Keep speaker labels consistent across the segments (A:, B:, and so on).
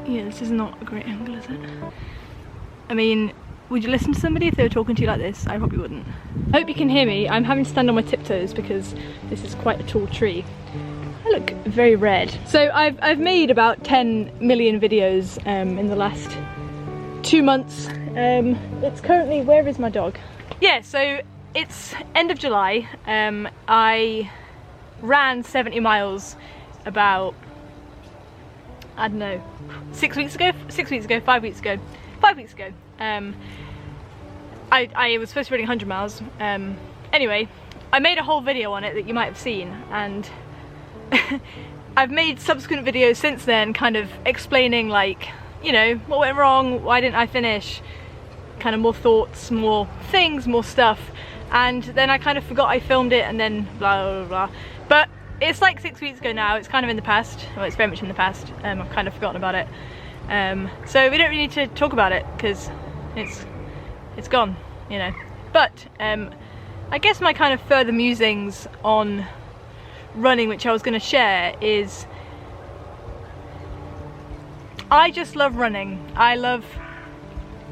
A: Yeah, this is not a great angle, is it? I mean, would you listen to somebody if they were talking to you like this? I probably wouldn't. I hope you can hear me. I'm having to stand on my tiptoes because this is quite a tall tree. I look very red. So I've made about 10 million videos in the last 2 months. It's currently, where is my dog? Yeah, so it's end of July. I ran 70 miles about, I don't know, 5 weeks ago. I was supposed to be running 100 miles. Anyway, I made a whole video on it that you might have seen, and I've made subsequent videos since then kind of explaining, like, you know, what went wrong, why didn't I finish, kind of more thoughts, more things, more stuff, and then I kind of forgot I filmed it, and then blah blah blah. But it's like 6 weeks ago now, it's kind of in the past. Well, it's very much in the past. I've kind of forgotten about it. So we don't really need to talk about it because it's gone, you know. But I guess my kind of further musings on running, which I was going to share, is I just love running. I love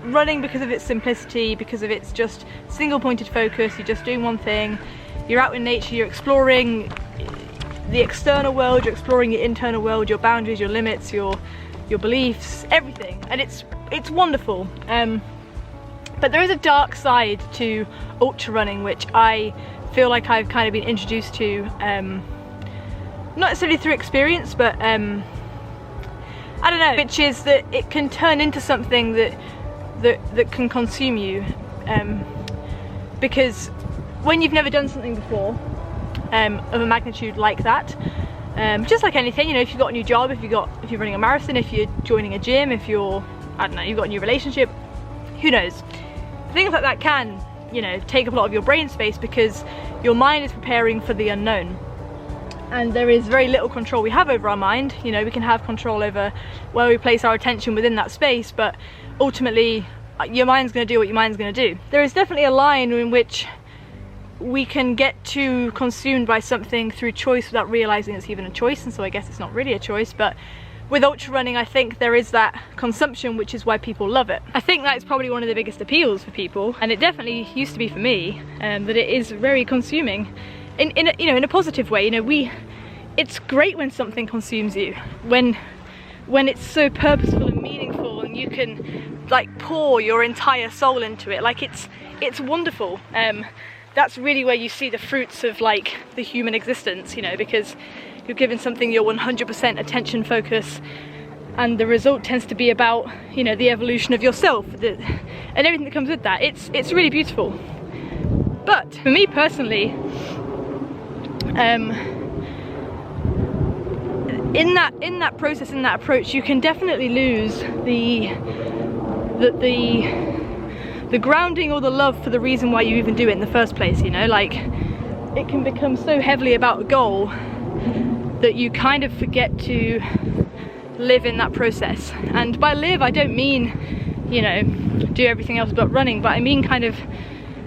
A: running because of its simplicity, because of its just single pointed focus. You're just doing one thing, you're out in nature, you're exploring the external world, you're exploring your internal world, your boundaries, your limits, your beliefs, everything, and it's wonderful. But there is a dark side to ultra running, which I feel like I've kind of been introduced to, not necessarily through experience, but I don't know, which is that it can turn into something that can consume you, because when you've never done something before of a magnitude like that, just like anything, you know, if you've got a new job, if you're running a marathon, if you're joining a gym, if you're, I don't know, you've got a new relationship, who knows, things like that can, you know, take up a lot of your brain space because your mind is preparing for the unknown. And there is very little control we have over our mind. You know, we can have control over where we place our attention within that space, but ultimately your mind's going to do what your mind's going to do. There is definitely a line in which we can get too consumed by something through choice without realizing it's even a choice, and so I guess it's not really a choice. But with ultra running, I think there is that consumption, which is why people love it. I think that is probably one of the biggest appeals for people, and it definitely used to be for me, that it is very consuming. In a positive way. You know, it's great when something consumes you, when it's so purposeful and meaningful, and you can like pour your entire soul into it. Like it's wonderful. That's really where you see the fruits of like the human existence, you know, because you're given something your 100% attention focus, and the result tends to be about, you know, the evolution of yourself, and everything that comes with that. It's really beautiful. But for me personally, in that process, in that approach, you can definitely lose the grounding or the love for the reason why you even do it in the first place, you know. Like, it can become so heavily about a goal that you kind of forget to live in that process. And by live, I don't mean, you know, do everything else but running, but I mean kind of,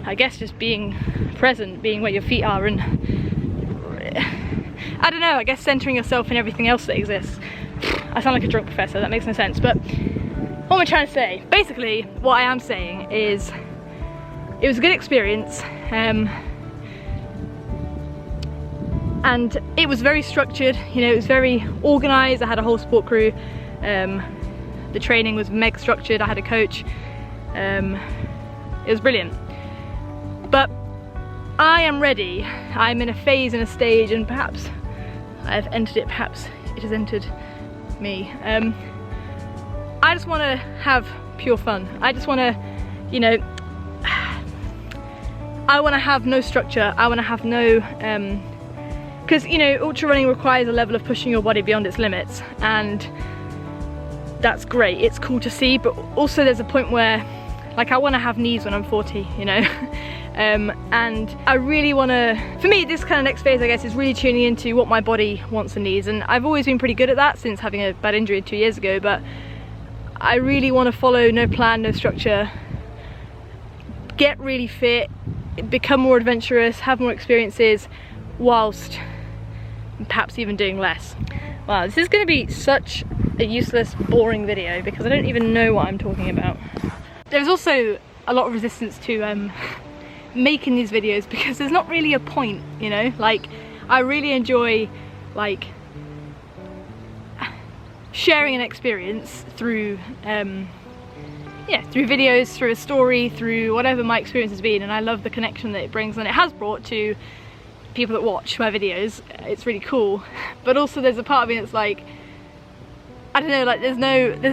A: I guess, just being present, being where your feet are, and I don't know, I guess centering yourself in everything else that exists. I sound like a drunk professor, that makes no sense, but what am I trying to say? Basically, what I am saying is it was a good experience, and it was very structured, you know, it was very organised. I had a whole support crew, the training was mega structured, I had a coach, it was brilliant. But I am ready. I'm in a phase and a stage, and perhaps I've entered it, perhaps it has entered me. I just want to have pure fun. I just want to, you know, I want to have no structure. I want to have no, because, you know, ultra running requires a level of pushing your body beyond its limits, and that's great. It's cool to see, but also there's a point where, like, I want to have knees when I'm 40, you know. And I really want to, for me, this kind of next phase, I guess, is really tuning into what my body wants and needs, and I've always been pretty good at that since having a bad injury 2 years ago, but I really want to follow no plan, no structure, get really fit, become more adventurous, have more experiences, whilst perhaps even doing less. Wow, this is going to be such a useless, boring video because I don't even know what I'm talking about. There's also a lot of resistance to making these videos because there's not really a point, you know? Like, I really enjoy like sharing an experience through yeah, through videos, through a story, through whatever my experience has been, and I love the connection that it brings and it has brought to people that watch my videos. It's really cool, but also there's a part of me that's like, I don't know, like there's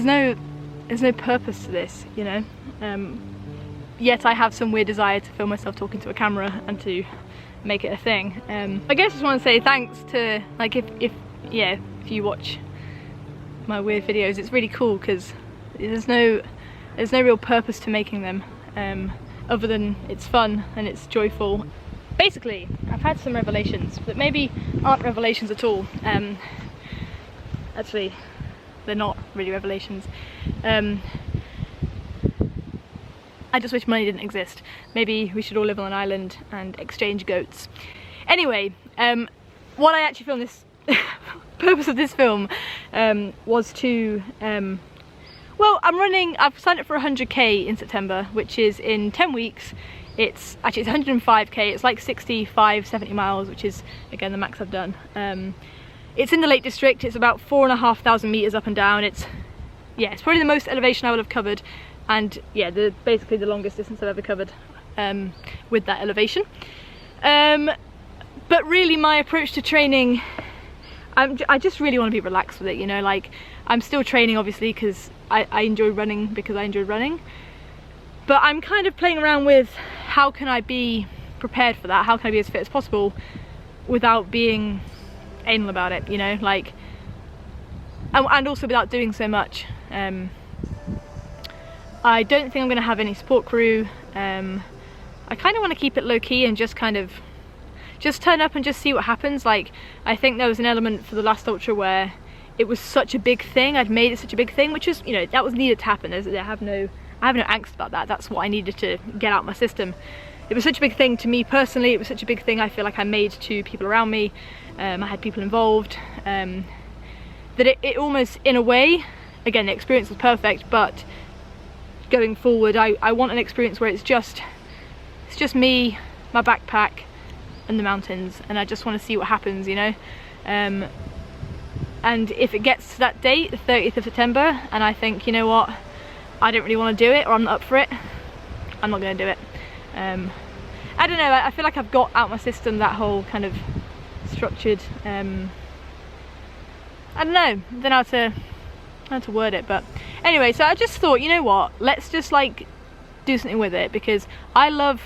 A: no purpose to this, you know. Yet I have some weird desire to film myself talking to a camera and to make it a thing. I guess I just want to say thanks to, like, if you watch my weird videos, it's really cool because there's no real purpose to making them other than it's fun and it's joyful. Basically, I've had some revelations that maybe aren't revelations at all. Actually, they're not really revelations. I just wish money didn't exist. Maybe we should all live on an island and exchange goats. Anyway, what I actually filmed this purpose of this film was to well, I've signed up for 100k in September, which is in 10 weeks. It's 105k, it's like 65-70 miles, which is again the max I've done. It's in the Lake District, it's about 4,500 meters up and down. It's probably the most elevation I will have covered, and yeah, basically the longest distance I've ever covered with that elevation. But really my approach to training, I just really want to be relaxed with it, you know. Like, I'm still training obviously because I enjoy running, but I'm kind of playing around with how can I be prepared for that, how can I be as fit as possible without being anal about it, you know, like, and also without doing so much. I don't think I'm going to have any support crew. I kind of want to keep it low-key and just kind of turn up and just see what happens. Like, I think there was an element for the last Ultra where it was such a big thing, I'd made it such a big thing, which is, you know, that was needed to happen. I have no angst about that. That's what I needed to get out my system. It was such a big thing to me personally, it was such a big thing I feel like I made to people around me. I had people involved, that it almost, in a way, again, the experience was perfect, but going forward I want an experience where it's just me, my backpack and the mountains, and I just want to see what happens, you know. And if it gets to that date, the 30th of September, and I think, you know what, I don't really want to do it, or I'm not up for it, I'm not going to do it. I don't know, I feel like I've got out my system that whole kind of structured, I don't know how to word it, but anyway, so I just thought, you know what, let's just like do something with it, because I love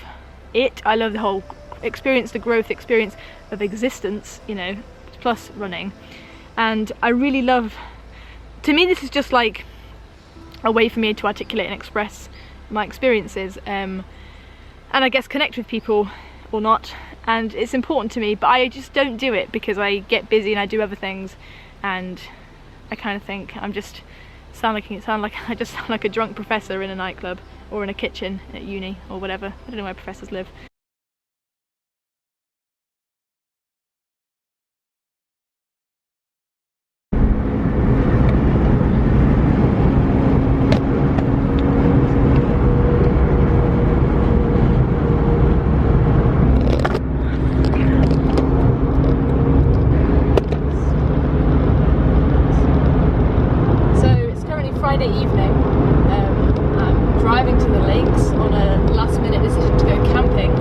A: it, I love the whole experience, the growth experience of existence, you know, plus running. And I really love, to me this is just like a way for me to articulate and express my experiences, and I guess connect with people or not, and it's important to me, but I just don't do it because I get busy and I do other things, and I kind of think I just sound like a drunk professor in a nightclub or in a kitchen at uni or whatever. I don't know where professors live. Friday evening, I'm driving to the lakes on a last minute decision to go camping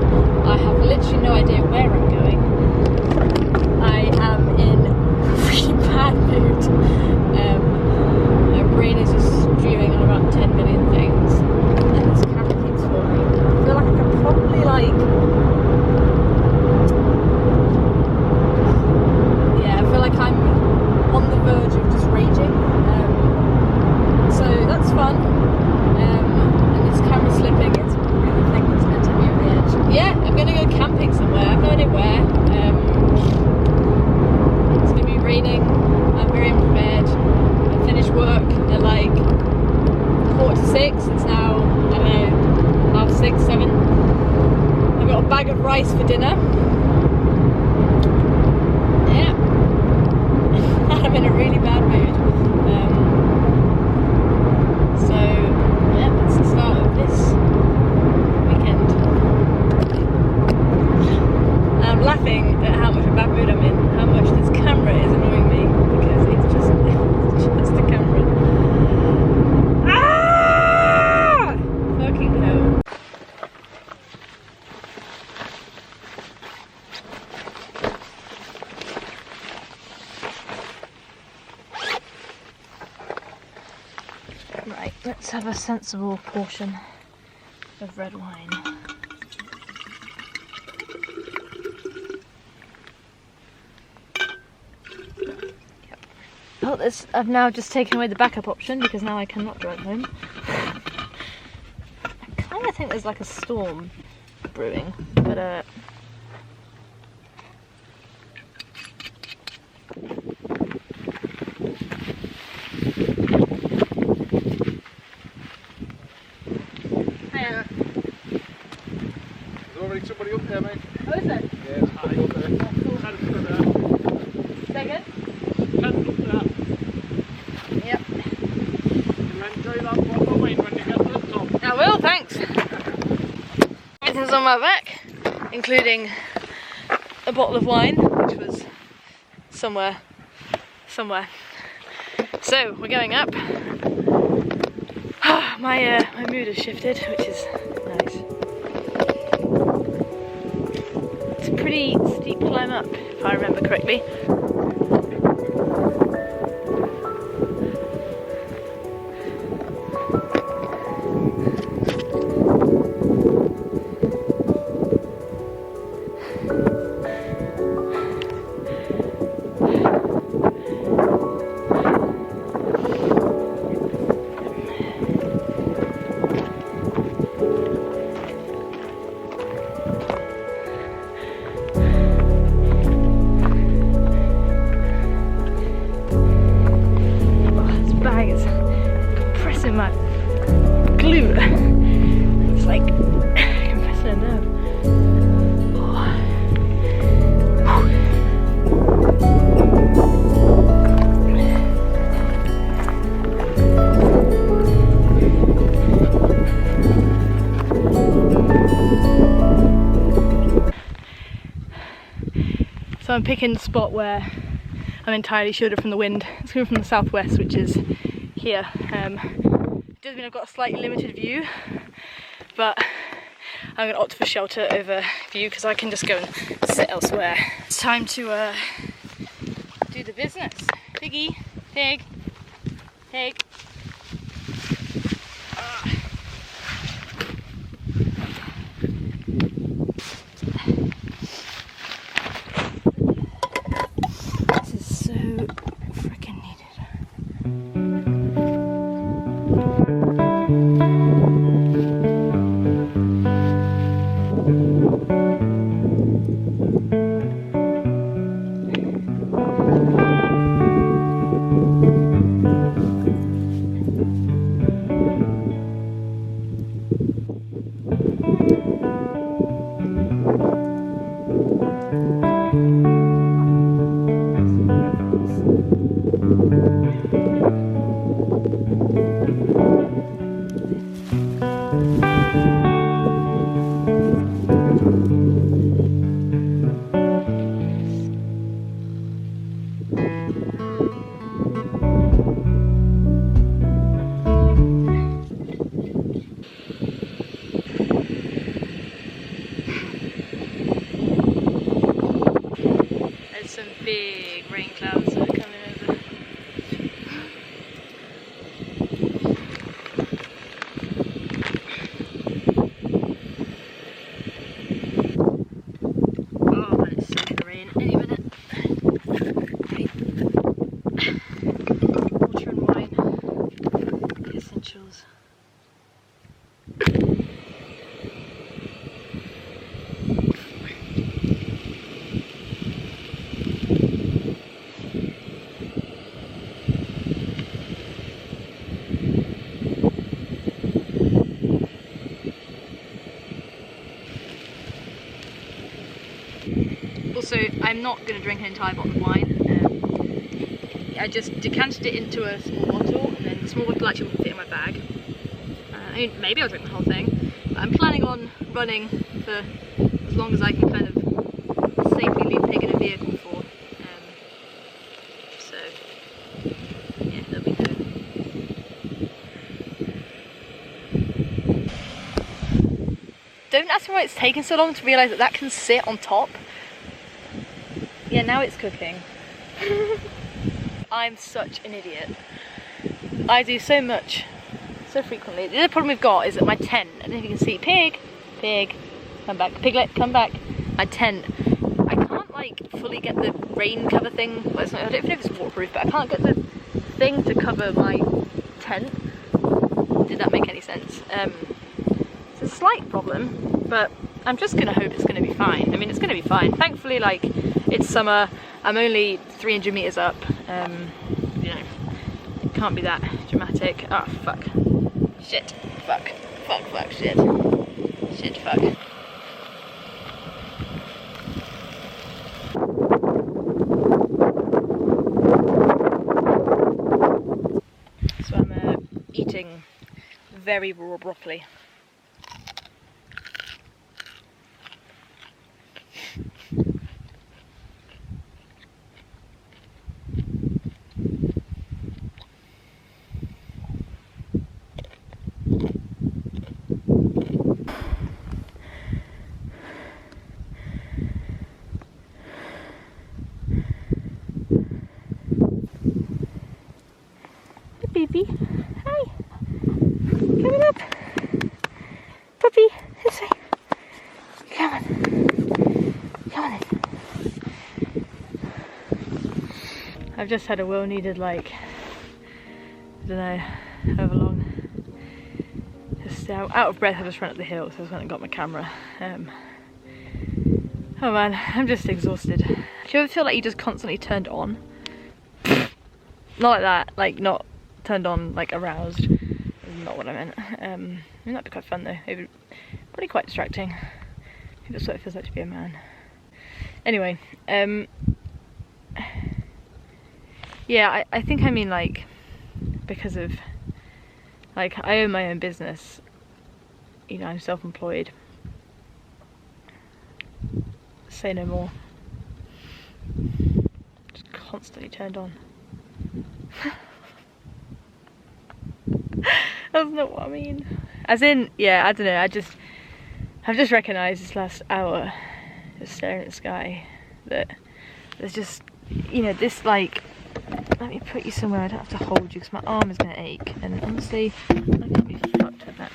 A: laughing at how much of a bad mood I'm in, how much this camera is annoying me, because it's just a camera. Ah! Fucking hell. Right, let's have a sensible portion of red wine. Oh, I've now just taken away the backup option because now I cannot drive home. I kind of think there's like a storm brewing, but
B: There's already somebody up there, mate.
A: Oh, is there?
B: Yeah, there's somebody up there.
A: Second? Yep.
B: Enjoy that bottle of wine when you get to the top.
A: I will, thanks. Everything's on my back, including a bottle of wine, which was somewhere. So, we're going up. My mood has shifted, which is nice. It's a pretty steep climb up, if I remember correctly. My glue. It's like compressing a nerve. So I'm picking the spot where I'm entirely shielded from the wind. It's coming from the southwest, which is here. It does mean I've got a slightly limited view, but I'm going to opt for shelter over view because I can just go and sit elsewhere. It's time to do the business. Piggy, pig, pig. This is so freaking needed. Some big rain clouds that are coming over. Oh, and it's starting to rain any minute. Right. Water and wine, the essentials. Also, I'm not going to drink an entire bottle of wine. I just decanted it into a small bottle, and then the small bottle actually wouldn't fit in my bag. I mean, maybe I'll drink the whole thing, but I'm planning on running for as long as I can kind of safely leave why it's taken so long to realise that that can sit on top. Yeah, now it's cooking. I'm such an idiot. I do so much, so frequently. The other problem we've got is that my tent, I don't know if you can see, pig, come back, piglet, come back. My tent, I can't like fully get the rain cover thing, well, it's not, I don't know if it's waterproof, but I can't get the thing to cover my tent. Did that make any sense? It's a slight problem, but I'm just gonna hope it's gonna be fine. I mean, it's gonna be fine. Thankfully, like, it's summer, I'm only 300 meters up, you know, it can't be that dramatic. Oh, fuck. Shit, fuck, shit. Shit, fuck. So I'm eating very raw broccoli. Baby, hi, coming up, puppy, this way, come on in. I've just had a well needed, like, I don't know, however long, just out of breath. I just ran up the hill, so I just went and got my camera. Oh man, I'm just exhausted. Do you ever feel like you just constantly turned on? Not like that, like not turned on, like aroused. That's not what I meant. I mean, that'd be quite fun though. It would probably quite distracting. Maybe that's what it feels like to be a man. Anyway, yeah, I think I mean, like, because of, like, I own my own business, you know, I'm self-employed. Say no more. Just constantly turned on. That's not what I mean. As in, yeah, I don't know, I've just recognised this last hour, just staring at the sky, that there's just, you know, this, like, let me put you somewhere I don't have to hold you because my arm is going to ache, and honestly, I can't be fucked with that.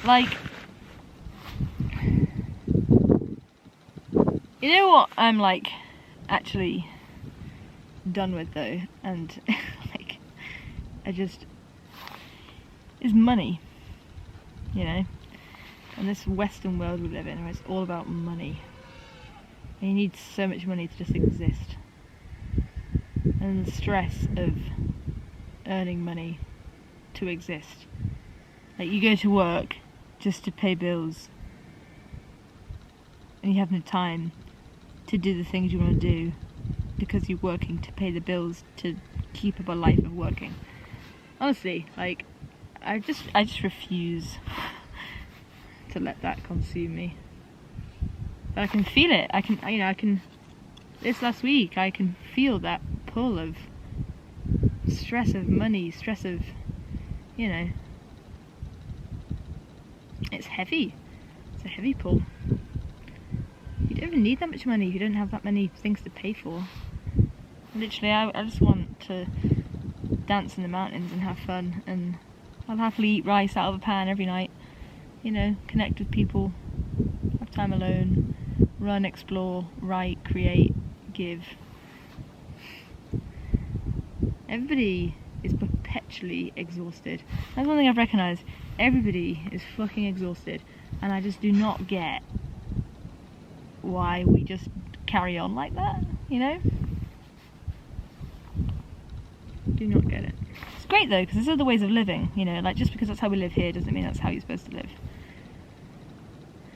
A: Like, you know what I'm, like, actually done with though, and like, is money, you know, and this Western world we live in where it's all about money, and you need so much money to just exist, and the stress of earning money to exist. Like, you go to work just to pay bills, and you have no time to do the things you want to do because you're working to pay the bills to keep up a life of working. Honestly, like, I just refuse to let that consume me. But I can feel it. This last week, I can feel that pull of stress of money, stress of, you know, it's heavy. It's a heavy pull. You don't even need that much money if you don't have that many things to pay for. Literally, I just want to dance in the mountains and have fun, and I'll happily eat rice out of a pan every night, you know, connect with people, have time alone, run, explore, write, create, give. Everybody is perpetually exhausted. That's one thing I've recognised. Everybody is fucking exhausted, and I just do not get why we just carry on like that, you know? Do not get it. It's great though, because there's other ways of living, you know, like, just because that's how we live here doesn't mean that's how you're supposed to live.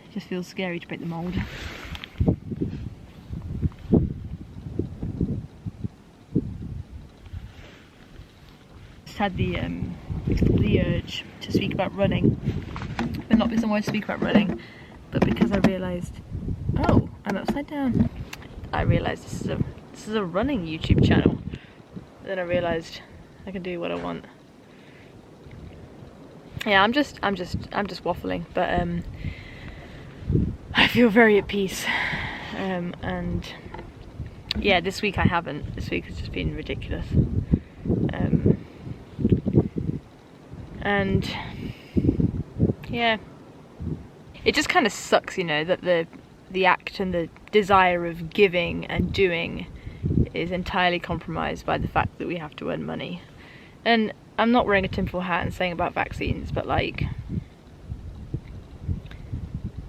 A: It just feels scary to break the mould. Just had the urge to speak about running, but not because I wanted to speak about running, but because I realised, oh, I'm upside down. I realised this is a running YouTube channel. Then I realised I can do what I want. Yeah, I'm just waffling, but feel very at peace. And yeah, this week I haven't. This week has just been ridiculous. And yeah, it just kind of sucks, you know, that the act and the desire of giving and doing is entirely compromised by the fact that we have to earn money. And I'm not wearing a tinfoil hat and saying about vaccines, but like,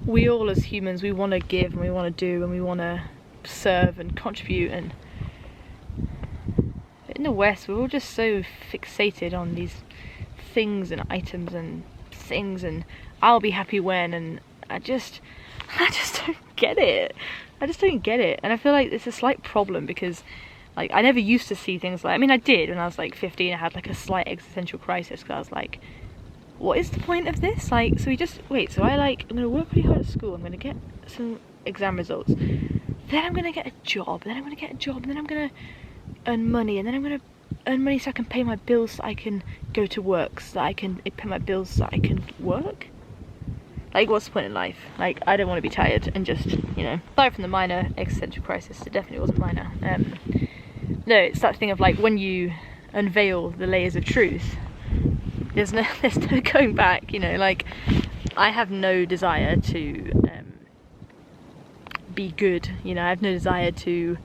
A: we all as humans, we want to give and we want to do and we want to serve and contribute, and in the West we're all just so fixated on these things and items and things, and I'll be happy when, and I just don't get it. I just don't get it. And I feel like it's a slight problem because like I never used to see things like, I mean I did when I was like 15. I had like a slight existential crisis because I was like, what is the point of this? Like, so we just wait, so I'm gonna work really hard at school, I'm gonna get some exam results, then I'm gonna get a job, then I'm gonna get a job, and then I'm gonna earn money, and then I'm gonna earn money so I can pay my bills, so I can go to work, so that I can pay my bills so I can work. Like, what's the point in life? Like, I don't want to be tired and just, you know, aside from the minor existential crisis, it definitely wasn't minor. No, it's that thing of like, when you unveil the layers of truth, there's no going back, you know. Like, I have no desire to be good, you know. I have no desire to,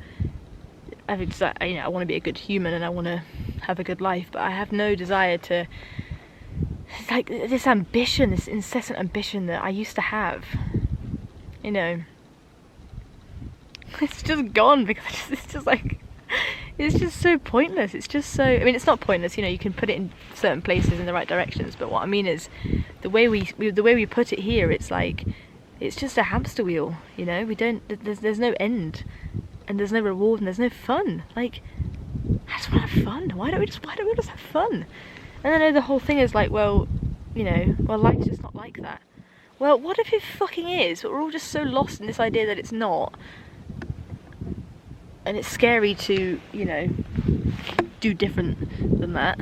A: I want to be a good human and I want to have a good life, but I have no desire to, it's like this ambition, this incessant ambition that I used to have, you know, it's just gone because it's just like, it's just so pointless. It's just so, I mean, it's not pointless, you know, you can put it in certain places in the right directions, but what I mean is the way we put it here, it's like, it's just a hamster wheel, you know. We don't, there's no end, and there's no reward, and there's no fun. Like, I just want to have fun. Why don't we just have fun? And I know the whole thing is like, well, you know, well, life's just not like that. Well, what if it fucking is? But we're all just so lost in this idea that it's not. And it's scary to, you know, do different than that.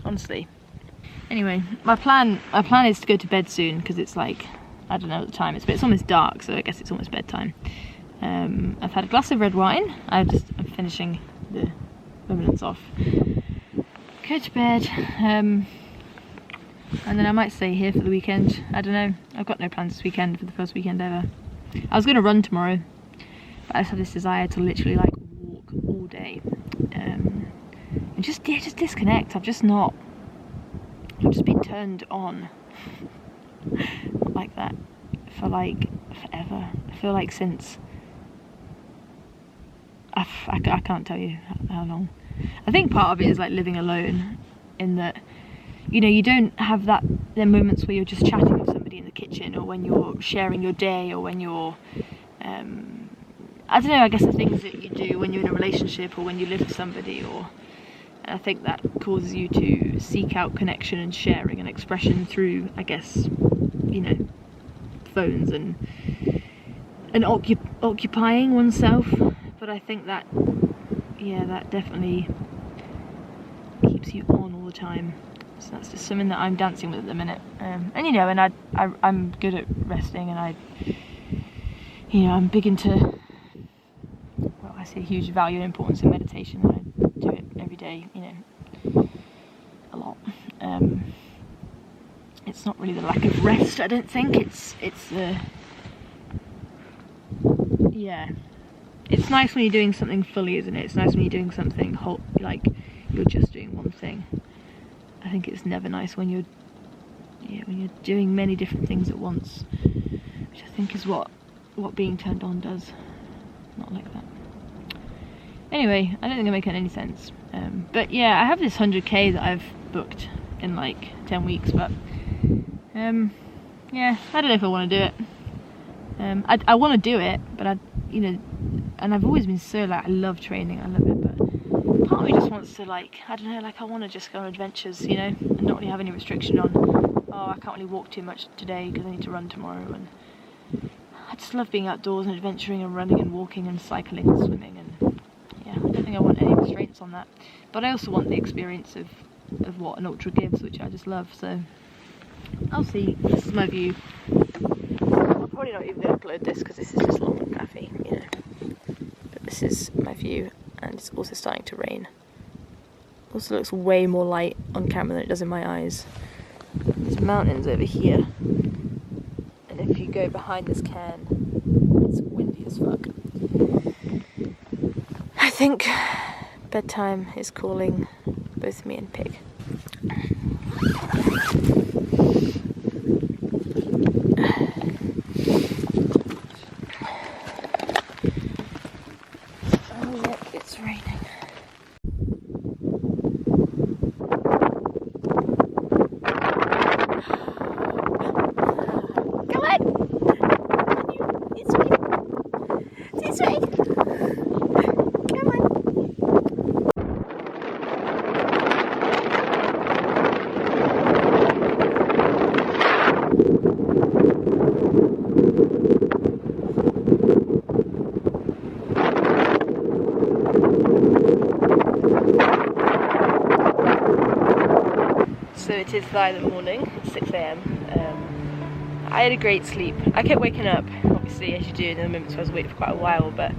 A: Honestly. Anyway, my plan is to go to bed soon, because it's like, I don't know what the time is, but it's almost dark, so I guess it's almost bedtime. I've had a glass of red wine. I'm finishing the remnants off. Go to bed, and then I might stay here for the weekend. I don't know. I've got no plans this weekend for the first weekend ever. I was going to run tomorrow, but I just have this desire to literally like walk all day, and just disconnect. I've just been turned on like that for like forever. I feel like since I can't tell you how long. I think part of it is like living alone, in that, you know, you don't have the moments where you're just chatting with somebody in the kitchen, or when you're sharing your day, or when you're I don't know, I guess the things that you do when you're in a relationship or when you live with somebody, or I think that causes you to seek out connection and sharing and expression through, I guess, you know, phones and occupying oneself. But I think that, yeah, that definitely keeps you on all the time. So that's just something that I'm dancing with at the minute. And you know, and I'm good at resting, and I'm big into, well, I see a huge value and importance in meditation, and I do it every day, you know, a lot. It's not really the lack of rest, I don't think, it's the, yeah. It's nice when you're doing something fully, isn't it? It's nice when you're doing something whole, like you're just doing one thing. I think it's never nice when you're doing many different things at once, which I think is what being turned on does. Not like that. Anyway, I don't think I'm making any sense. But yeah, I have this 100k that I've booked in like 10 weeks, but yeah, I don't know if I want to do it. I want to do it, but you know, and I've always been so like, I love training, I love it, but part of me just wants to like, I don't know, like I want to just go on adventures, you know, and not really have any restriction on, oh, I can't really walk too much today because I need to run tomorrow, and I just love being outdoors and adventuring and running and walking and cycling and swimming, and yeah, I don't think I want any restraints on that, but I also want the experience of what an ultra gives, which I just love. So I'll see. This is my view. probably not even going to upload this because this is just long and graphy, you know. But this is my view, and it's also starting to rain. Also looks way more light on camera than it does in my eyes. There's mountains over here, and if you go behind this cairn, it's windy as fuck. I think bedtime is calling both me and Pig. Oh look, it's raining. So it is the morning, 6 AM. I had a great sleep. I kept waking up, obviously, as you do in the moments where I was awake for quite a while, but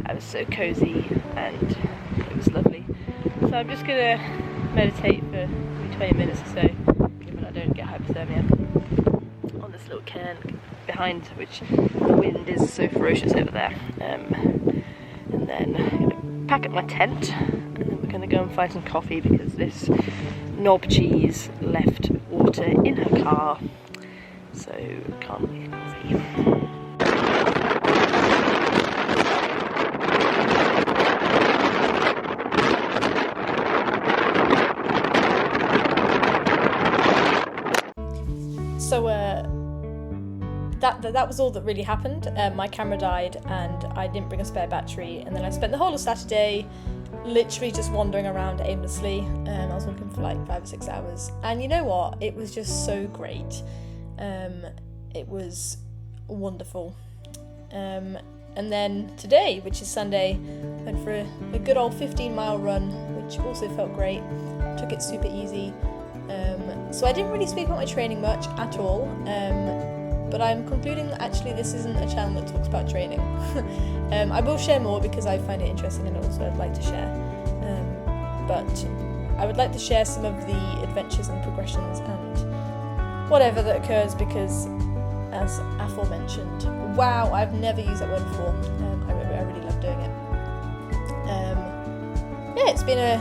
A: I was so cozy and it was lovely. So I'm just gonna meditate for 20 minutes or so, given I don't get hypothermia, on this little cairn behind which the wind is so ferocious over there. And then I'm gonna pack up my tent, and then we're gonna go and find some coffee because this knob cheese left water in her car, so can't make coffee. So that was all that really happened. My camera died and I didn't bring a spare battery, and then I spent the whole of Saturday literally just wandering around aimlessly. I was walking for like 5 or 6 hours, and you know what, it was just so great. It was wonderful. And then today, which is Sunday, went for a good old 15-mile run, which also felt great. Took it super easy. So I didn't really speak about my training much at all, but I'm concluding that actually this isn't a channel that talks about training. I will share more because I find it interesting, and also I'd like to share. But I would like to share some of the adventures and progressions and whatever that occurs because, as aforementioned, wow, I've never used that word before. I really love doing it. Yeah,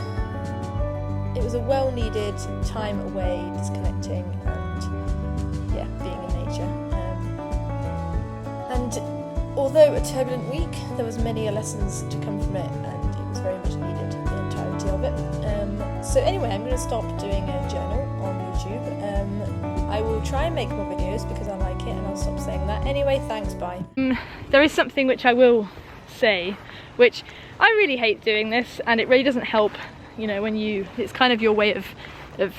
A: it was a well-needed time away, disconnecting, and yeah, being in nature. And although a turbulent week, there was many lessons to come from it, and it was very much needed, the entirety of it. So anyway, I'm going to stop doing a journal on YouTube. I will try and make more videos because I like it, and I'll stop saying that. Anyway, thanks, bye. There is something which I will say, which I really hate doing this, and it really doesn't help, you know, when it's kind of your way of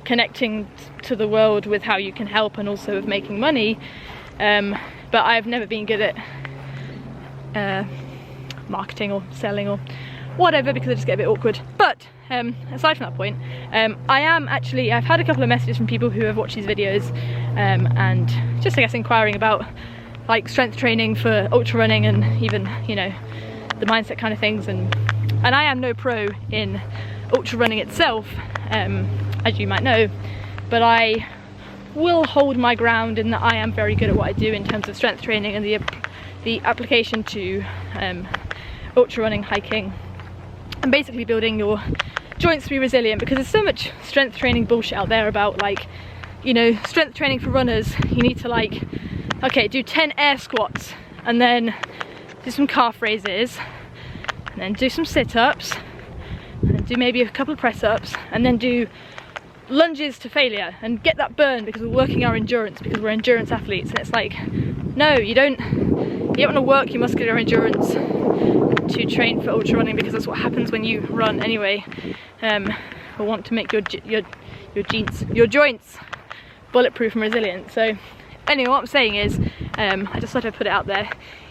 A: connecting to the world with how you can help, and also of making money. But I've never been good at marketing or selling or whatever, because I just get a bit awkward. But aside from that point, I've had a couple of messages from people who have watched these videos, and just, I guess, inquiring about like strength training for ultra running, and even, you know, the mindset kind of things. And I am no pro in ultra running itself, as you might know, but I will hold my ground in that I am very good at what I do in terms of strength training and the application to ultra running, hiking, and basically building your joints to be resilient, because there's so much strength training bullshit out there about, like, you know, strength training for runners, you need to, like, okay, do 10 air squats and then do some calf raises and then do some sit-ups and do maybe a couple of press-ups and then do lunges to failure and get that burn because we're working our endurance, because we're endurance athletes. And it's like, no, you don't want to work your muscular endurance to train for ultra running, because that's what happens when you run anyway. We want to make your joints bulletproof and resilient. So anyway, what I'm saying is, I just thought I'd put it out there.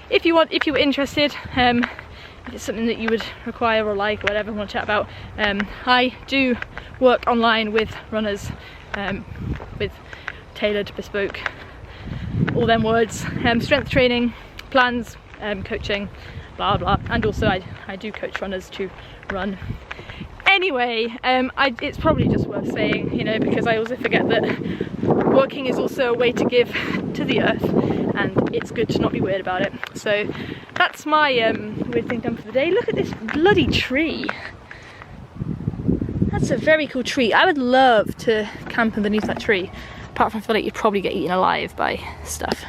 A: If you were interested, if it's something that you would require or like, or whatever, want to chat about, I do work online with runners, with tailored, bespoke all them words. Strength training, plans, coaching, blah blah, and also I do coach runners to run. Anyway, it's probably just worth saying, you know, because I also forget that working is also a way to give to the earth, and it's good to not be weird about it. So that's my weird thing done for the day. Look at this bloody tree. That's a very cool tree. I would love to camp underneath that tree, apart from I feel like you'd probably get eaten alive by stuff.